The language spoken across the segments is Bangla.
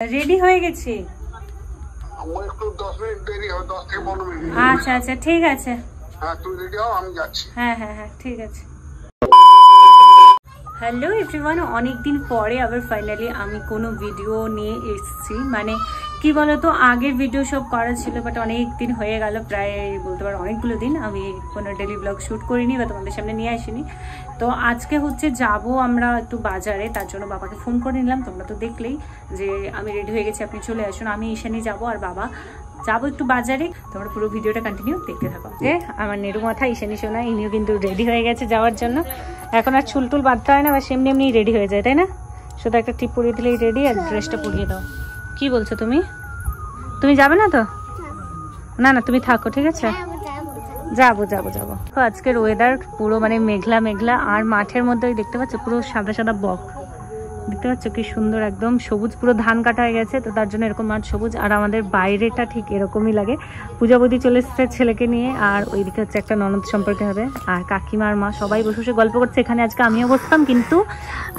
রেডি হয়ে গেছি। আমার একটু 10 মিনিট দেরি হবে, 10 থেকে 15 মিনিট। আচ্ছা আচ্ছা ঠিক আছে। হ্যাঁ তুমি রেডি হও, আমি যাচ্ছি। হ্যাঁ হ্যাঁ হ্যাঁ ঠিক আছে। হ্যালো এভরিওয়ান, অনেকদিন পরে আবার ফাইনালি আমি কোনো ভিডিও নিয়ে এসেছি। মানে কি বলতো, আগের ভিডিও সব করা ছিল বাট অনেক দিন হয়ে গেল, প্রায় বলতে পারো অনেকগুলো দিন আমি কোনো ডেলি ব্লগ শ্যুট করিনি বা তোমাদের সামনে নিয়ে আসিনি। তো আজকে হচ্ছে যাব আমরা একটু বাজারে, তার জন্য বাবাকে ফোন করে নিলাম। তোমরা তো দেখলেই যে আমি রেডি হয়ে গেছি, আপনি চলে আসুন। আমি ঈশানি যাব আর বাবা যাবো একটু বাজারে। তোমরা পুরো ভিডিওটা কন্টিনিউ দেখতে থাকো। যে আমার নেরু মাথা ঈশানি সোনা, ইনিও কিন্তু রেডি হয়ে গেছে যাওয়ার জন্য। এখন আর চুল টুল বাঁধতে হয় না, বা এমনি এমনি রেডি হয়ে যায়, তাই না? শুধু একটা টিপ পরিয়ে দিলেই রেডি, আর ড্রেসটা পরিয়ে দাও। কি বলছো তুমি? তুমি যাবে না তো? না না তুমি থাকো, ঠিক আছে? যাবো যাবো যাবো। আজকের ওয়েদার পুরো মানে মেঘলা মেঘলা, আর মাঠের মধ্যে দেখতে পাচ্ছ পুরো সাদা সাদা বক, দেখতে পাচ্ছ কি সুন্দর, একদম সবুজ, পুরো ধান কাটা হয়ে গেছে তো তার জন্য এরকম মাঠ সবুজ। আর আমাদের বাইরেটা ঠিক এরকমই লাগে। পূজাবতী চলে এসেছে ছেলেকে নিয়ে, আর ওইদিকে হচ্ছে একটা ননদ সম্পর্কে হবে, আর কাকিমার মা সবাই বসে বসে গল্প করছে। এখানে আজকে আমিও বসতাম, কিন্তু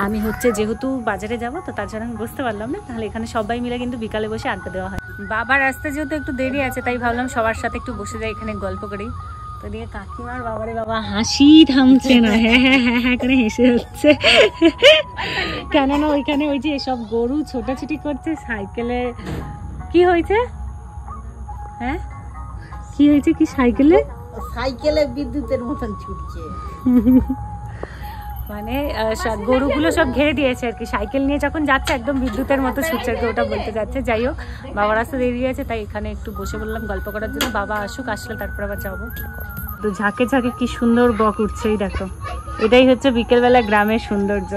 আমি হচ্ছে যেহেতু বাজারে যাব তো তার জন্য আমি বুঝতে পারলাম না। তাহলে এখানে সবাই মিলে কিন্তু বিকালে বসে আড্ডা দেওয়া হয়। বাবার আসতে যেহেতু একটু দেরি আছে, তাই ভাবলাম সবার সাথে একটু বসে যাই, এখানে গল্প করি। তো দিয়ে কাকিমার বাবারে বাবা হাসি থামছে না, হ্যাঁ হ্যাঁ হ্যাঁ হ্যাঁ করে হেসে হচ্ছে। কেননা ওইখানে ওই যে সব গরু ছোটাছুটি করছে সাইকেলে। কি হয়েছে? হ্যাঁ কি হয়েছে? কি সাইকেলে? সাইকেলে বিদ্যুতের মতন ছুটছে। মানে গরুগুলো সব ঘিরে দিয়েছে আর কি, সাইকেল নিয়ে যখন যাচ্ছে একদম বিদ্যুতের মতো ছুটছে আর কি, ওটা বলতে যাচ্ছে। যাই হোক, বাবার রাস্তা দেরি আছে তাই এখানে একটু বসে বললাম গল্প করার জন্য। বাবা আসুক, আসলে তারপর আবার যাবো। তো ঝাঁকে ঝাঁকে কি সুন্দর বক উঠছে, এই দেখো। এটাই হচ্ছে বিকেলবেলা গ্রামের সৌন্দর্য।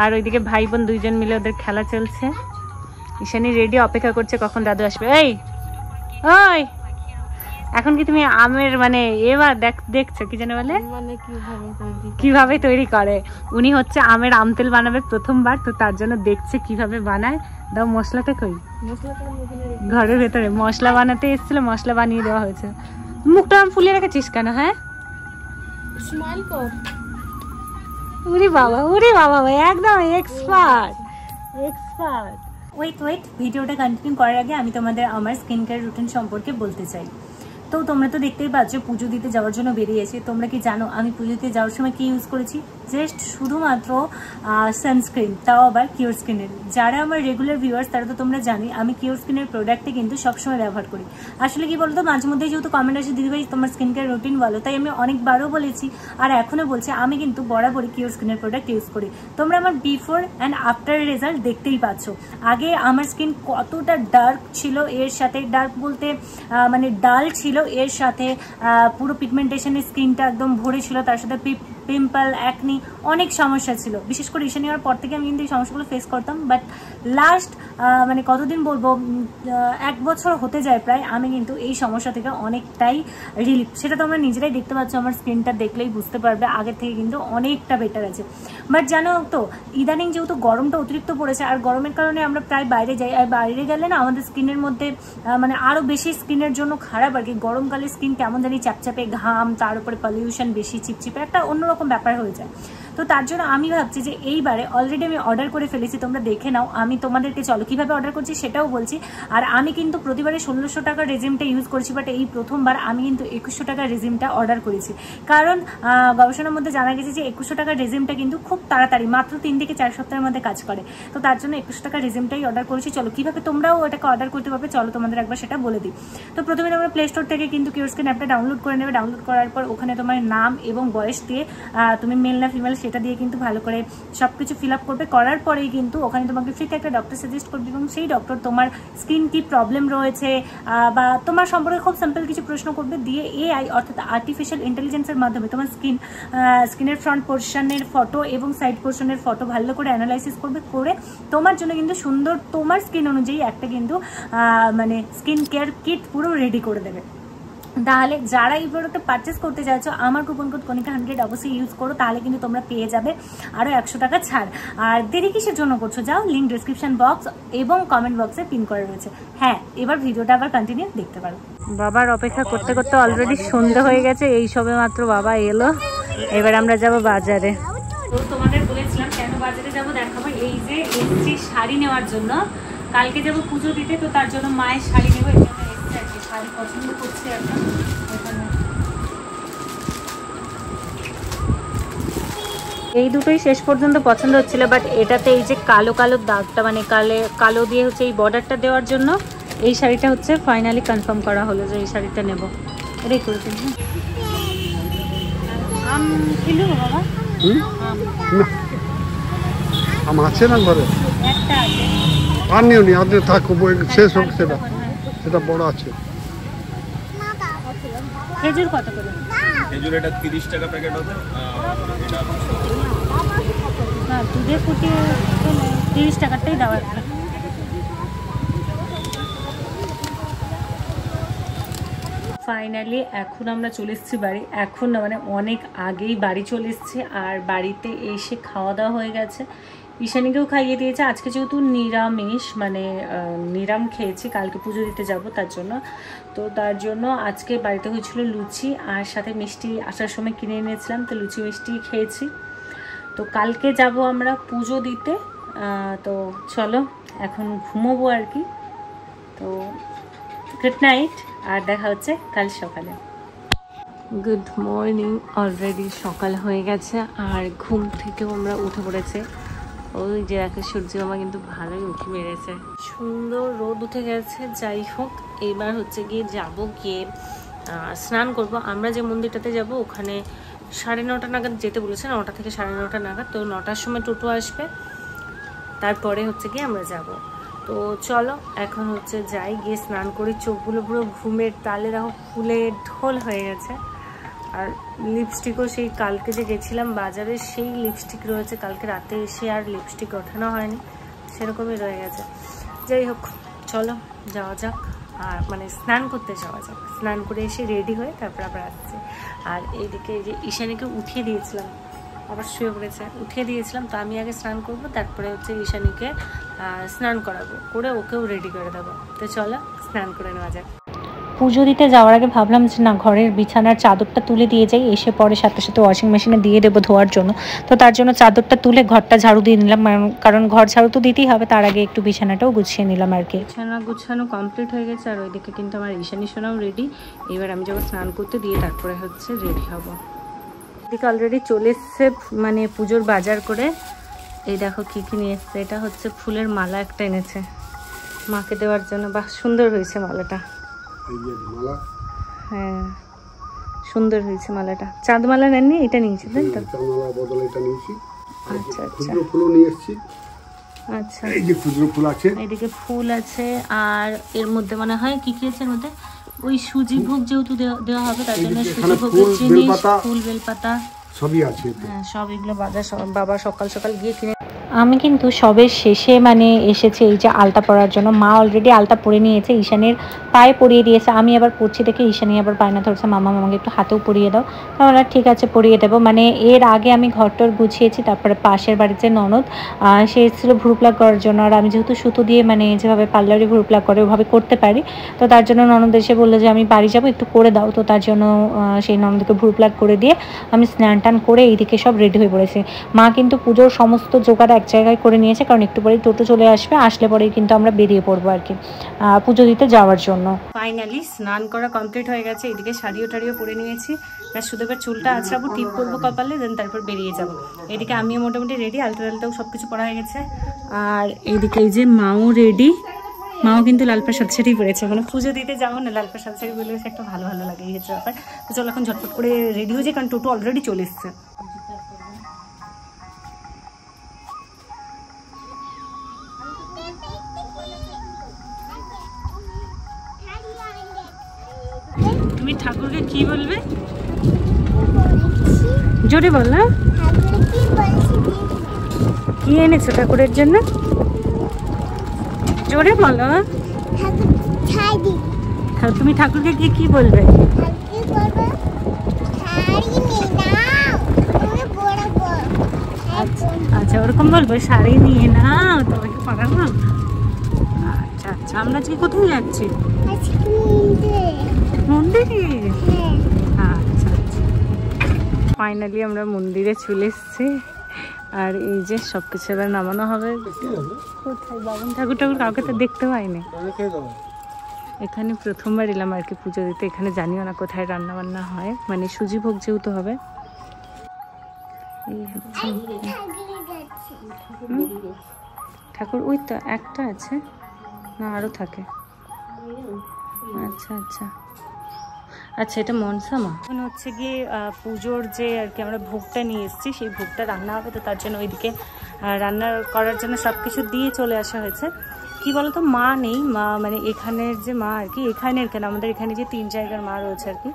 আর ওইদিকে ভাই বোন দুইজন মিলে ওদের খেলা চলছে। ঈশানী রেডি, অপেক্ষা করছে কখন দাদু আসবে। এই ওই এখন কি তুমি আমের মানে এবার দেখছো কি জানে বলে, মানে কিভাবে তৈরি করে। উনি হচ্ছে আমের আমতেল বানাবে প্রথমবার, তো তার জন্য দেখছে কিভাবে বানায়। দাও মশলাটা কই? ঘরের ভেতরে মশলা বানাতে এসেছিল, মশলা বানিয়ে দেওয়া হয়েছে। মুখটা ফুলিয়ে রেখেছিস কেন? হ্যাঁ স্মাইল কর। ওরে বাবা ভাই, একদম এক্সপার্ট এক্সপার্ট। ওয়েট, ভিডিওটা কন্টিনিউ করার আগে আমি তোমাদের আমার স্কিন কেয়ার রুটিন সম্পর্কে বলতে চাই। তো তোমরা তো দেখতেই পাচ্ছ পুজো দিতে যাওয়ার জন্য বেরিয়েছি। তোমরা কি জানো আমি পুজোতে যাওয়ার সময় কি ইউজ করেছি? জাস্ট শুধুমাত্র সানস্ক্রিন, তাও আবার কিওর স্কিনের। যারা আমার রেগুলার ভিউয়ার্স তারা তো তোমরা জানি আমি কিওর স্কিনের প্রোডাক্টে কিন্তু সবসময় ব্যবহার করি। আসলে কি বলতো, মাঝে মধ্যে যেহেতু কমেন্ট আসে দিদিভাই তোমার স্কিন কেয়ার রুটিন বলো, তাই আমি অনেকবারও বলেছি আর এখনও বলছি আমি কিন্তু বরাবরই কিওর স্কিনের প্রোডাক্ট ইউজ করি। তোমরা আমার বিফোর অ্যান্ড আফটার রেজাল্ট দেখতেই পাচ্ছ। আগে আমার স্কিন কতটা ডার্ক ছিল, এর সাথে ডার্ক বলতে মানে ডাল ছিল, এর সাথে পুরো পিগমেন্টেশনের স্কিনটা একদম ভরে ছিল, তার সাথে পিম্পল, অ্যাকনি, অনেক সমস্যা ছিল। বিশেষ করে ঈশানী হওয়ার পর থেকে আমি কিন্তু এই সমস্যাগুলো ফেস করতাম। বাট লাস্ট মানে কতদিন বলবো, 1 বছর হতে যায় প্রায়, আমি কিন্তু এই সমস্যা থেকে অনেকটাই রিলিফ। সেটা তোমরা নিজেরাই দেখতে পাচ্ছ, আমার স্কিনটা দেখলেই বুঝতে পারবে আগের থেকে কিন্তু অনেকটা বেটার আছে। বাট জানো তো, ইদানিং যেহেতু গরমটা অতিরিক্ত পড়েছে, আর গরমের কারণে আমরা প্রায় বাইরে যাই, আর বাইরে গেলে না আমাদের স্কিনের মধ্যে মানে আরও বেশি স্কিনের জন্য খারাপ আর কি। গরমকালে স্কিন কেমন জানি চাপচাপে, ঘাম, তার উপরে পলিউশন বেশি, চিপচিপে একটা অন্যরকম ব্যাপার হয়ে যায়। তো তার জন্য আমি ভাবছি যে এইবারে অলরেডি আমি অর্ডার করে ফেলেছি, তোমরা দেখে নাও। আমি তোমাদেরকে চলো কীভাবে অর্ডার করছি সেটাও বলছি। আর আমি কিন্তু প্রতিবারে 1600 টাকার রেজিমটা ইউজ করছি, বাট এই প্রথমবার আমি কিন্তু 2100 টাকার রেজিমটা অর্ডার করেছি। কারণ গবেষণার মধ্যে জানা গেছে যে 2100 টাকার রেজিমটা কিন্তু খুব তাড়াতাড়ি, মাত্র 3 থেকে 4 সপ্তাহের মধ্যে কাজ করে। তো তার জন্য 2100 টাকার রেজিমটাই অর্ডার করেছি। চলো কীভাবে তোমরাও ওটাকে অর্ডার করতে পারবে চলো তোমাদের একবার সেটা বলে দিই। তো প্রথমে তোমরা প্লে স্টোর থেকে কিন্তু কিওর স্কিন অ্যাপটা ডাউনলোড করে নেবে। ডাউনলোড করার পর ওখানে তোমার নাম এবং বয়স দিয়ে, তুমি মেল না ফিমেল সেটা দিয়ে কিন্তু ভালো করে সব কিছু ফিল আপ করবে। করার পরেই কিন্তু ওখানে তোমাকে ফ্রিতে একটা ডক্টর সাজেস্ট করবে, এবং সেই ডক্টর তোমার স্কিন কি প্রবলেম রয়েছে বা তোমার সম্পর্কে খুব সিম্পল কিছু প্রশ্ন করবে, দিয়ে এআই অর্থাৎ আর্টিফিশিয়াল ইন্টেলিজেন্সের মাধ্যমে তোমার স্কিনের ফ্রন্ট পোর্শনের ফটো এবং সাইড পোর্শনের ফটো ভালো করে অ্যানালাইসিস করবে, করে তোমার জন্য কিন্তু সুন্দর তোমার স্কিন অনুযায়ী একটা কিন্তু মানে স্কিন কেয়ার কিট পুরো রেডি করে দেবে। তাহলে যারা এই প্রোডাক্টটা পারচেস করতে চাইছো, আমার কুপন কোড কণিকা 100 অবশ্যই ইউজ করো, তাহলে কিন্তু তোমরা পেয়ে যাবে আরও 100 টাকা ছাড়। আর দেরি কিসের জন্য করছো? যাও, লিঙ্ক ডিসক্রিপশন বক্স এবং কমেন্ট বক্সে পিন করে রয়েছে। হ্যাঁ, এবার ভিডিওটা আবার কন্টিনিউ দেখতে পারো। বাবার অপেক্ষা করতে করতে অলরেডি সন্ধ্যা হয়ে গেছে, এই সবে মাত্র বাবা এলো। এবার আমরা যাব বাজারে। তো তোমাদের বলেছিলাম কেন বাজারে যাবো দেখাবো। এই যে এসছি শাড়ি নেওয়ার জন্য, কালকে যাবো পুজো দিতে, তো তার জন্য মায়ের শাড়ি নেবো, এই জন্য এসছে আর কি। শাড়ি পছন্দ করছে একটা এখানে। এই দুটোই শেষ পর্যন্ত পছন্দ হচ্ছিল, বাট এটাতে এই যে কালো কালো দাগটা মানে কালো দিয়ে হচ্ছে এই বর্ডারটা দেওয়ার জন্য এই শাড়িটা হচ্ছে ফাইনালি কনফার্ম করা হলো যে এই শাড়িটা নেব। এটাই করেছেন। আম খেলো বাবা? আম আছে না ঘরে? একটা আছে। আর নিও নি, আপনি থাকবো শেষ হোক, সেটা বড় আছে। খেজুর কত করে? খেজুর এটা 30 টাকা প্যাকেট হবে। না দুধে ফুটিয়ে 30 টাকারটাই দাও একটা। ফাইনালি এখন আমরা চলে এসেছি বাড়ি। এখন না মানে অনেক আগেই বাড়ি চলে এসেছি, আর বাড়িতে এসে খাওয়া দাওয়া হয়ে গেছে। ঈশানীকেও খাইয়ে দিয়েছে। আজকে যেহেতু নিরামিষ মানে নিরাম খেয়েছি, কালকে পুজো দিতে যাব তার জন্য, তো তার জন্য আজকে বাড়িতে হয়েছিল লুচি আর সাথে মিষ্টি আসার সময় কিনে এনেছিলাম, তো লুচি মিষ্টি খেয়েছি। তো কালকে যাব আমরা পুজো দিতে, তো চলো এখন ঘুমোবো আর কি। তো গুড নাইট, আর দেখা হচ্ছে কাল সকালে। গুড মর্নিং, অলরেডি সকাল হয়ে গেছে আর ঘুম থেকেও আমরা উঠে পড়েছে। ওই যে একটা সূর্য মামা কিন্তু ভালোই উঠে মেরেছে, সুন্দর রোদ উঠে গেছে। যাই হোক, এবার হচ্ছে গিয়ে যাবো, গিয়ে স্নান করব। আমরা যে মন্দিরটাতে যাব ওখানে 9:30 নাগাদ যেতে বলেছে, 9টা থেকে 9:30 নাগাদ। তো 9টার সময় টোটো আসবে, তারপরে হচ্ছে গিয়ে আমরা যাব। তো চলো এখন হচ্ছে যাই, গিয়ে স্নান করি। চোখগুলো পুরো ঘুমের তালে দেখো ফুলে ঢোল হয়ে গেছে। আর লিপস্টিকও সেই কালকে যে গেছিলাম বাজারে সেই লিপস্টিক রয়েছে, কালকে রাতে এসে আর লিপস্টিক ওঠানো হয়নি, সেরকমই রয়ে গেছে। যাই হোক চলো যাওয়া যাক, আর মানে স্নান করতে যাওয়া যাক। স্নান করে এসে রেডি হয়ে তারপর আবার আসছি। আর এইদিকে যে ঈশানীকে উঠিয়ে দিয়েছিলাম, আবার শুয়ে পড়েছে, উঠিয়ে দিয়েছিলাম। তো আমি আগে স্নান করব, তারপরে হচ্ছে ঈশানীকে স্নান করাবো, করে ওকেও রেডি করে দেবো। তো চলো স্নান করে নেওয়া যাক। পুজো দিতে যাওয়ার আগে ভাবলাম যে না, ঘরের বিছানার চাদরটা তুলে দিয়ে যাই, এসে পরে সাথে সাথে ওয়াশিং মেশিনে দিয়ে দেবো ধোয়ার জন্য। তো তার জন্য চাদরটা তুলে ঘরটা ঝাড়ু দিয়ে নিলাম, কারণ ঘর ঝাড়ু তো দিতেই হবে, তার আগে একটু বিছানাটাও গুছিয়ে নিলাম আর কি। বিছানা গুছানো কমপ্লিট হয়ে গেছে, আর ওইদিকে কিন্তু আমার ঈশানী সোনাও রেডি। এবার আমি যাবো স্নান করতে, দিয়ে তারপরে হচ্ছে রেডি হব। এদিকে অলরেডি চলে এসছে মানে পুজোর বাজার করে। এই দেখো কি কি নিয়ে এসছে, এটা হচ্ছে ফুলের মালা একটা এনেছে মাকে দেওয়ার জন্য। বাহ সুন্দর হয়েছে মালাটা। হ্যাঁ সুন্দর হয়েছে মালাটা। চাঁদ মালা নেননি, এটা নিয়েছি তাই তো? আচ্ছা আচ্ছা আচ্ছা, এদিকে ফুল আছে। আর এর মধ্যে মনে হয় কি কি আছে এর মধ্যে, ওই সুজি ভোগ যেহেতু দেওয়া হবে তার জন্য সুজি ভোগের জিনিস, ফুল বেলপাতা সবই আছে। হ্যাঁ সব এগুলো বাজার বাবা সকাল সকাল গিয়ে কিনে। আমি কিন্তু সবের শেষে মানে এসেছি এই যে আলতা পরার জন্য। মা অলরেডি আলতা পরে নিয়েছে, ঈশানীর পায়ে পরিয়ে দিয়েছে। আমি আবার পরছি দেখে ঈশানী আবার বায়না ধরছে, মামা মামাকে একটু হাতেও পরিয়ে দাও। তাহলে ঠিক আছে পরিয়ে দেবো। মানে এর আগে আমি ঘরটর গুছিয়েছি, তারপরে পাশের বাড়ির যে ননদ সে এসেছিলো ভ্রু প্লাগ করার জন্য। আর আমি যেহেতু সুতো দিয়ে মানে যেভাবে পার্লারে ভ্রু প্লাগ করে ওভাবে করতে পারি, তো তার জন্য ননদ এসে বললো যে আমি বাড়ি যাবো, একটু করে দাও। তো তার জন্য সেই ননদকে ভ্রু প্লাগ করে দিয়ে আমি স্নান টান করে এইদিকে সব রেডি হয়ে পড়েছি। মা কিন্তু পুজোর সমস্ত জোগাড় এক জায়গায় করে নিয়েছে, কারণ একটু পরেই টোটো চলে আসবে, আসলে পরেই কিন্তু আমরা বেরিয়ে পড়বো আর কি পুজো দিতে যাওয়ার জন্য। ফাইনালি স্নান করা কমপ্লিট হয়ে গেছে। এদিকে শাড়িও টাড়িও পরে নিয়েছি, শুধু এবার চুলটা আছড়াবো, টিপ করবো কপালে, দেন তারপর বেরিয়ে যাবো। এদিকে আমিও মোটামুটি রেডি, আলতা টালতাও সব কিছু পরা হয়ে গেছে। আর এইদিকে এই যে মাও রেডি, মাও কিন্তু লাল পাড় সাত শাড়ি পরেছে। মানে পুজো দিতে যাবো না, লাল পাড় সাত শাড়ি বলে একটা ভালো ভালো লাগে এই হচ্ছে ব্যাপার। তো চলো এখন ঝটপট করে রেডি হয়ে যায়, কারণ টোটো অলরেডি চলে এসছে। তুমি ঠাকুরকে কি বলবে জোরে বল না, কি এনেছো ঠাকুরের জন্য জোরে বলো। তুমি ঠাকুরকে গিয়ে কি বলবে? আচ্ছা ওরকম বলবো, শাড়ি নিয়ে নাও তোমাকে পরাবো। আচ্ছা আচ্ছা, আমরা আজকে কোথায় যাচ্ছি? মন্দিরে। আচ্ছা আচ্ছা, ফাইনালি আমরা মন্দিরে চলে এসেছি। আর এই যে সবকিছু এবার নামানো হবে। কোথায় বাবন ঠাকুর কাউকে তো দেখতে পাইনি। এখানে প্রথমবার এলাম আর কি পুজো দিতে। এখানে জানিও না কোথায় রান্না বান্না হয়, মানে সুজি ভোগ যেহেতু হবে। এই হচ্ছে ঠাকুর, ওই তো একটা আছে না আরো থাকে? আচ্ছা আচ্ছা আচ্ছা, এটা মনসা মা। এখন হচ্ছে গিয়ে পুজোর যে আর কি আমরা ভোগটা নিয়ে এসেছি, সেই ভোগটা রান্না হবে। তো তার জন্য ওইদিকে রান্না করার জন্য সব কিছু দিয়ে চলে আসা হয়েছে। কি বলতো, মা নেই, মা মানে এখানের যে মা আর কি, এখানের কেন আমাদের এখানে যে 3 জায়গার মা রয়েছে আর কি,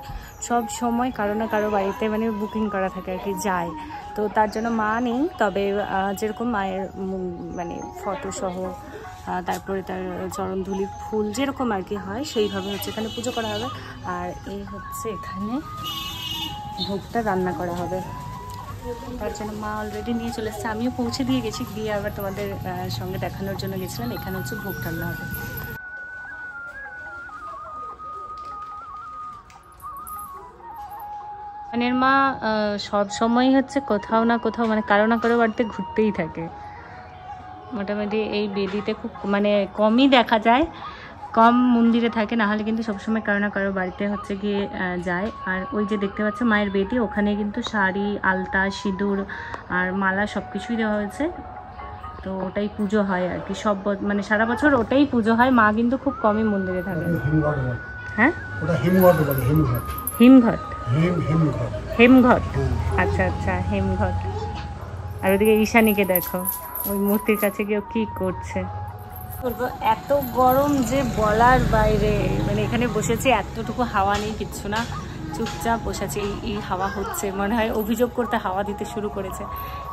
সব সময় কারো না কারো বাড়িতে মানে বুকিং করা থাকে আর কি, যায়। তো তার জন্য মা নেই। তবে যেরকম মায়ের মানে ফটো সহ, তারপরে তার চরণধুলির ফুল যেরকম আর কি হয়, সেইভাবে হচ্ছে এখানে পুজো করা হবে। আর এই হচ্ছে এখানে ভোগটা রান্না করা হবে। তার জন্য মা অলরেডি নিয়ে চলে এসেছে, আমিও পৌঁছে দিয়ে গেছি, গিয়ে আবার তোমাদের সঙ্গে দেখানোর জন্য গেছিলাম। এখানে হচ্ছে ভোগ রান্না হবে। এখানের মা সব সময় হচ্ছে কোথাও না কোথাও মানে কারো না কারো বাড়িতে ঘুরতেই থাকে। মোটামুটি এই বেদিতে খুব মানে কমই দেখা যায়, কম মন্দিরে থাকে, না হলে কিন্তু সবসময় কারো না কারো বাড়িতে হচ্ছে গিয়ে যায়। আর ওই যে দেখতে পাচ্ছ মায়ের বেদি, ওখানে কিন্তু শাড়ি, আলতা, সিঁদুর আর মালা সব কিছুই দেওয়া হয়েছে। তো ওটাই পুজো হয় আর কি, সব মানে সারা বছর ওটাই পুজো হয়। মা কিন্তু খুব কমই মন্দিরে থাকে। হ্যাঁ, হিমঘট, হেমঘট, আচ্ছা আচ্ছা, হেমঘট। আর ওদিকে ঈশানীকে দেখো, ওই মূর্তির কাছে গিয়ে কি করছে। এত গরম যে বলার বাইরে, মানে এখানে বসেছি, এতটুকু হাওয়া নেই, কিচ্ছু না, চুপচাপ বসেছি। এই হাওয়া হচ্ছে, মনে হয় অভিযোগ করতে হাওয়া দিতে শুরু করেছে।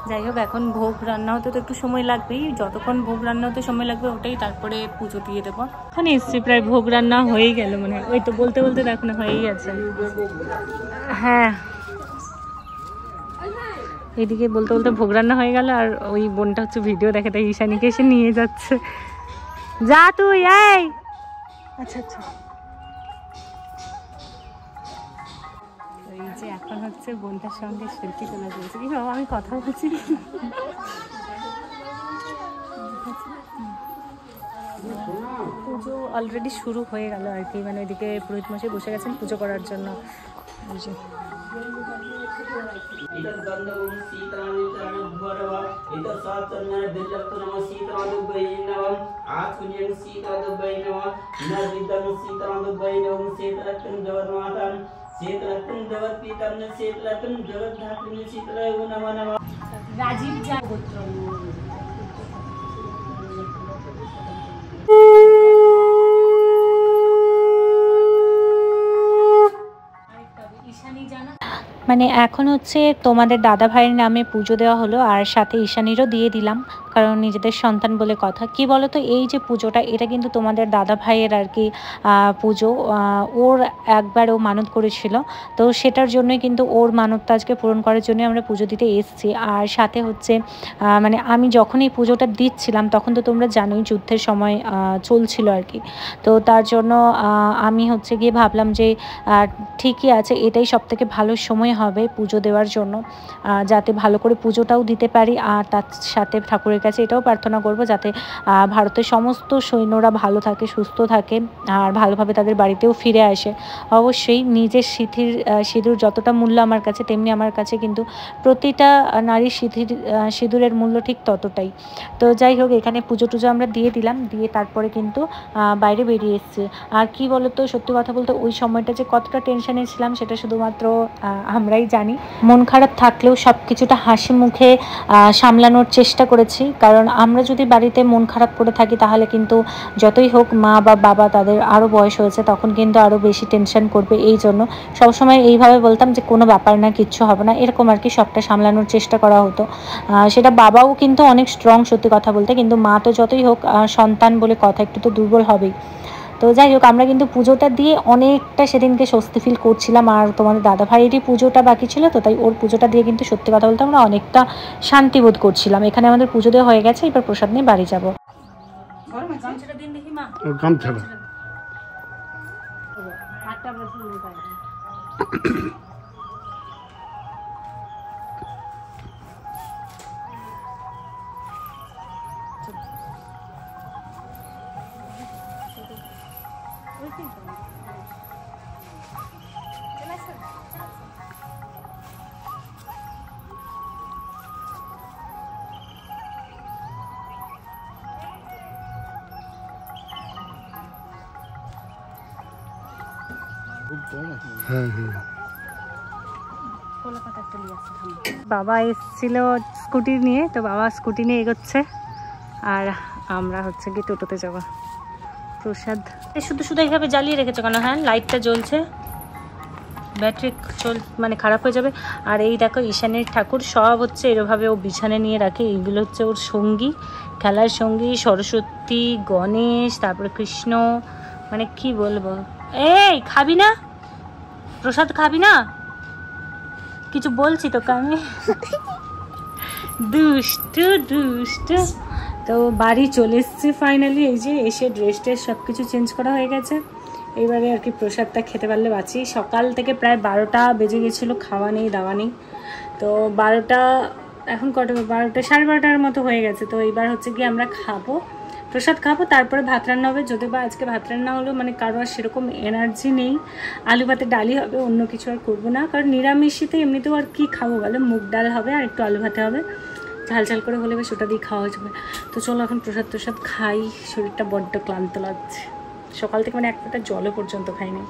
যাই হোক, এখন ভোগ রান্না হতে তো একটু সময় লাগবেই, যতক্ষণ ভোগ রান্না হতে সময় লাগবে ওটাই, তারপরে পুজো দিয়ে দেবো। এখন এসছি, প্রায় ভোগ রান্না হয়েই গেল মনে হয়। ওই তো বলতে বলতে দেখো না, হয়েই আছে। হ্যাঁ, এইদিকে বলতে বলতে ভোগ রান্না হয়ে গেল। আর ওই বোনটা হচ্ছে ভিডিও দেখে, তাই ঈশানীকে এসে নিয়ে যাচ্ছে। যা তুই, এই আচ্ছা আচ্ছা। এই যে এখন হচ্ছে বোনটার সঙ্গে সেলফি তোলা চলছে। কি বাবা, আমি কথা বলছি। পুজো অলরেডি শুরু হয়ে গেল আর কি, মানে ওইদিকে পুরোহিত মশাই বসে গেছেন পুজো করার জন্য। রাজীব গোত্র মানে এখন হচ্ছে তোমাদের দাদা ভাইয়ের নামে পুজো দেওয়া হলো, আর সাথে ঈশানীরও দিয়ে দিলাম, কারণ নিজেদের সন্তান বলে কথা। কি বলো তো, এই যে পুজোটা, এটা কিন্তু তোমাদের দাদা ভাইয়ের আর কি পুজো। ওর একবার ও মানত করেছিল, তো সেটার জন্যই কিন্তু ওর মানতটা আজকে পূরণ করার জন্যই আমরা পুজো দিতে এসেছি। আর সাথে হচ্ছে মানে আমি যখন এই পুজোটা দিচ্ছিলাম, তখন তো তোমরা জানোই যুদ্ধের সময় চলছিল আর কি। তো তার জন্য আমি হচ্ছে গিয়ে ভাবলাম যে ঠিকই আছে, এটাই সবথেকে ভালো সময় হবে পুজো দেওয়ার জন্য, যাতে ভালো করে পুজোটাও দিতে পারি। আর তার সাথে ঠাকুরের কাছে এটাও প্রার্থনা করব যাতে ভারতের সমস্ত সৈন্যরা ভালো থাকে, সুস্থ থাকে, আর ভালোভাবে তাদের বাড়িতেও ফিরে আসে। অবশ্যই নিজের সিঁদুর যতটা মূল্য আমার কাছে, তেমনি আমার কাছে কিন্তু প্রতিটা নারীর সিঁদুরের মূল্য ঠিক ততটাই। তো যাই হোক, এখানে পুজো টুজো আমরা দিয়ে দিলাম, দিয়ে তারপরে কিন্তু বাইরে বেরিয়ে এসেছি। আর কি বলতো, সত্যি কথা বলতে ওই সময়টা যে কতটা টেনশনে ছিলাম সেটা শুধুমাত্র আমরাই জানি। মন খারাপ থাকলেও সব কিছুটা হাসি মুখে সামলানোর চেষ্টা করেছি, কারণ আমরা যদি বাড়িতে মন খারাপ করে থাকি তাহলে কিন্তু যতই হোক মা বা বাবা, তাদের আরও বয়স হয়েছে, তখন কিন্তু আরও বেশি টেনশন করবে। এই জন্য সবসময় এইভাবে বলতাম যে কোনো ব্যাপার না, কিচ্ছু হবে না, এরকম আর কি সবটা সামলানোর চেষ্টা করা হতো। সেটা বাবাও কিন্তু অনেক স্ট্রং, সত্যি কথা বলতে, কিন্তু মা তো যতই হোক সন্তান বলে কথা, একটু তো দুর্বল হবেই। তো যাই হোক, আমরা কিন্তু পুজোটা দিয়ে অনেকটা সেদিনকে স্বস্তি ফিল করছিলাম। আর তোমাদের দাদা ভাইয়েরই পুজোটা বাকি ছিল, তো তাই ওর পুজোটা দিয়ে কিন্তু সত্যি কথা বলতে আমরা অনেকটা শান্তি বোধ করছিলাম। এখানে আমাদের পুজো দেওয়া হয়ে গেছে, এবার প্রসাদ নিয়ে বাড়ি যাবো। হ্যাঁ হ্যাঁ বাবা এসেছিল স্কুটি নিয়ে, তো বাবা স্কুটি নিয়ে এগোচ্ছে আর আমরা হচ্ছে কি টোটোতে যাব। প্রসাদ শুধু শুধু এইভাবে জ্বালিয়ে রেখেছো কেন? হ্যাঁ লাইটটা জ্বলছে, ব্যাটারি মানে খারাপ হয়ে যাবে। আর এই দেখো ঈশানের ঠাকুর সব হচ্ছে এরভাবে ও বিছানে নিয়ে রাখে, এইগুলো হচ্ছে ওর সঙ্গী, খেলার সঙ্গী। সরস্বতী, গণেশ, তারপরে কৃষ্ণ, মানে কি বলবো। এই খাবি না প্রসাদ? খাবি না? কিছু বলছি তোকে আমি। দুষ্টু দুষ্টু। তো বাড়ি চলে এসছি ফাইনালি। এই যে এসে ড্রেস ট্রেস সব কিছু চেঞ্জ করা হয়ে গেছে। এবারে আর কি প্রসাদটা খেতে পারলে বাঁচি। সকাল থেকে প্রায় 12টা বেজে গেছিলো, খাওয়া নেই দাওয়া নেই। তো 12টা এখন কটা, 12টা 12:30টার মতো হয়ে গেছে। তো এইবার হচ্ছে কি আমরা খাবো, প্রসাদ খাবো, তারপরে ভাত রান্না হবে। যদি বা আজকে ভাত রান্না হলো মানে কারো আর সেরকম এনার্জি নেই, আলু ভাতে ডালই হবে, অন্য কিছু আর করবো না। কারণ নিরামিষিতে এমনিতেও আর কি খাবো বলো, মুগ ডাল হবে আর একটু আলু ভাতে হবে, ঝাল ঝাল করে হলে বেশ ওটা দিয়ে খাওয়া যাবে। তো চলো এখন প্রসাদ টসাদ খাই, শরীরটা বড্ড ক্লান্ত লাগছে। সকাল থেকে মানে এক ফোঁটা জলও পর্যন্ত খাইনি।